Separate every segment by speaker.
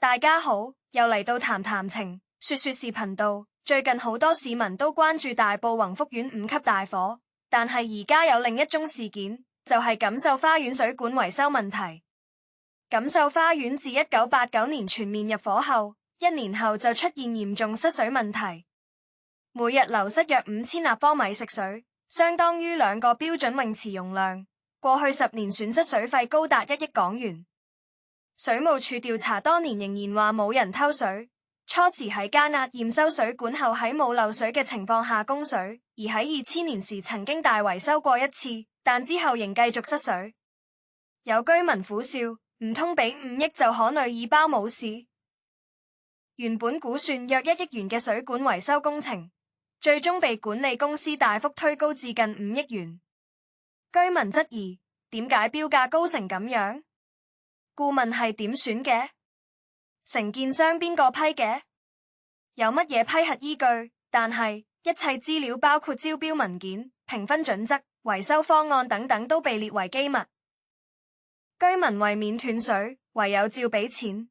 Speaker 1: 大家好，又嚟到談談情說說事頻道。最近好多市民都關注大埔宏福苑5級大火，但係而家有另一宗事件，就係錦繡花園水管維修問題。錦繡花園自1989年全面入伙後，1年後就出現嚴重失水問題，每日流失約5000立方米食水，相當於2個標準泳池容量。過去10年損失水費高達1億港元。水務署調查多年仍然話冇人偷水，初時喺加壓驗收水管後喺冇漏水嘅情況下供水，而喺2000年時曾經大維修過一次，但之後仍繼續失水。有居民苦笑，唔通俾5億就可內以包冇事？原本估算約1億元嘅水管維修工程，最終被管理公司大幅推高至近5億元。居民質疑，點解標價高成咁樣？顧問係點選嘅？承建商邊個批嘅？有乜嘢批核依據？但係一切資料包括招標文件、評分準則、維修方案等等都被列為機密。居民為免斷水，唯有照俾錢。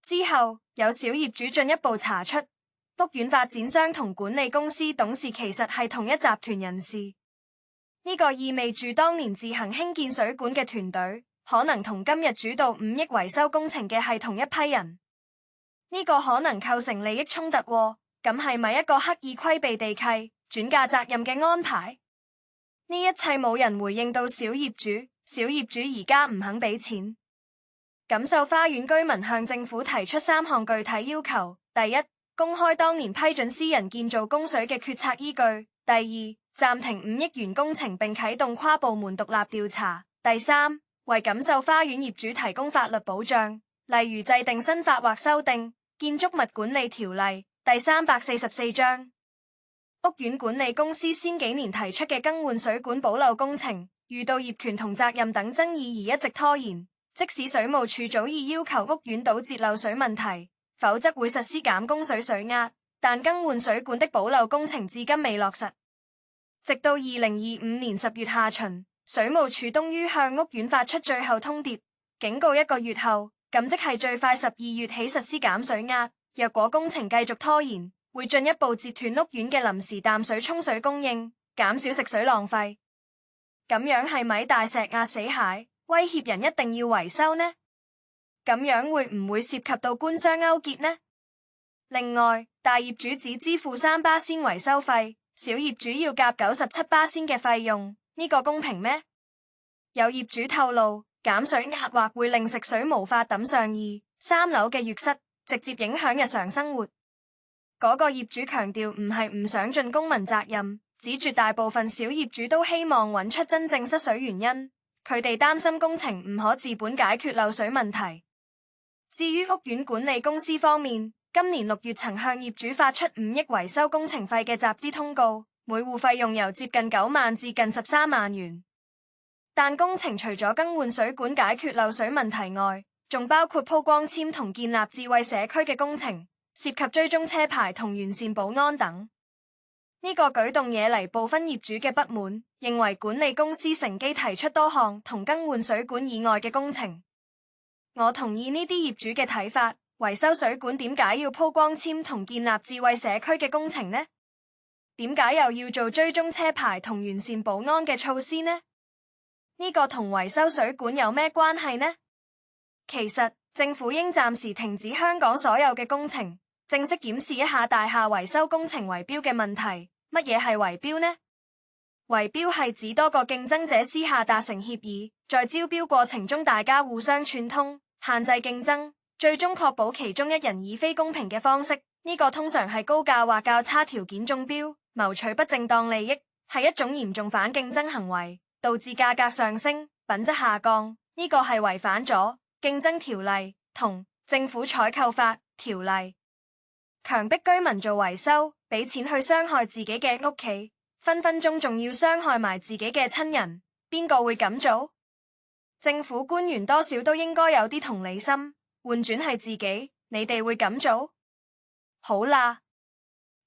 Speaker 1: 之後有小業主進一步查出，屋苑發展商同管理公司董事其實係同一集團人士。呢個意味住當年自行興建水管嘅團隊，可能同今日主導5億維修工程嘅係同一批人。呢個可能構成利益衝突喎，咁係咪一個刻意規避地契、轉嫁責任嘅安排？呢一切冇人回應到小業主，小業主而家唔肯俾錢。錦繡花園居民向政府提出3項具體要求：第一，公開當年批准私人建造供水嘅決策依據；第二，暫停5億元工程並啟動跨部門獨立調查；第三，為錦繡花園業主提供法律保障，例如制定新法或修訂《建築物管理條例》第344章。屋苑管理公司先幾年提出嘅更換水管保漏工程，遇到業權同責任等爭議而一直拖延。即使水務署早已要求屋苑堵截漏水問題，否則會實施減供水水壓，但更換水管的保漏工程至今未落實。直到2025年10月下旬，水務署終於向屋苑發出最後通牒，警告1個月後，咁即係最快12月起實施減水壓。若果工程繼續拖延，會進一步截斷屋苑嘅臨時淡水沖水供應，減少食水浪費。咁樣係咪大石壓死蟹，威脅人一定要維修呢？咁樣會唔會涉及到官商勾結呢？另外，大業主只支付3%維修費，小業主要夾97%嘅費用。呢個公平咩？有業主透露，減水壓或會令食水無法抌上2、3樓嘅浴室，直接影響日常生活。嗰個業主強調唔係唔想盡公民責任，指絕大部分小業主都希望揾出真正失水原因，佢哋擔心工程唔可治本解決漏水問題。至於屋苑管理公司方面，今年6月曾向業主發出5億維修工程費嘅集資通告。每戶費用由接近9萬至近13萬元，但工程除咗更換水管解決漏水問題外，仲包括鋪光纖同建立智慧社區嘅工程，涉及追蹤車牌同完善保安等。呢個舉動惹嚟部分業主嘅不滿，認為管理公司乘機提出多項同更換水管以外嘅工程。我同意呢啲業主嘅睇法，維修水管點解要鋪光纖同建立智慧社區嘅工程呢？點解又要做追蹤車牌同完善保安嘅措施呢？呢個同維修水管有咩關係呢？其實政府應暫時停止香港所有嘅工程，正式檢視一下大廈維修工程圍標嘅問題。乜嘢係圍標呢？圍標係指多個競爭者私下達成協議，在招標過程中大家互相串通，限制競爭，最終確保其中一人以非公平嘅方式，呢個通常係高價或較差條件中標，謀取不正當利益，係一種嚴重反競爭行為，導致價格上升、品質下降。呢個係違反咗競爭條例同政府採購法條例。強迫居民做維修，俾錢去傷害自己嘅屋企，分分鐘仲要傷害埋自己嘅親人，邊個會咁做？政府官員多少都應該有啲同理心，換轉係自己，你哋會咁做？好啦，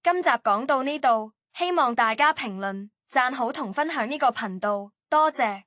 Speaker 1: 今集講到呢度。希望大家評論、讚好同分享呢個頻道，多謝。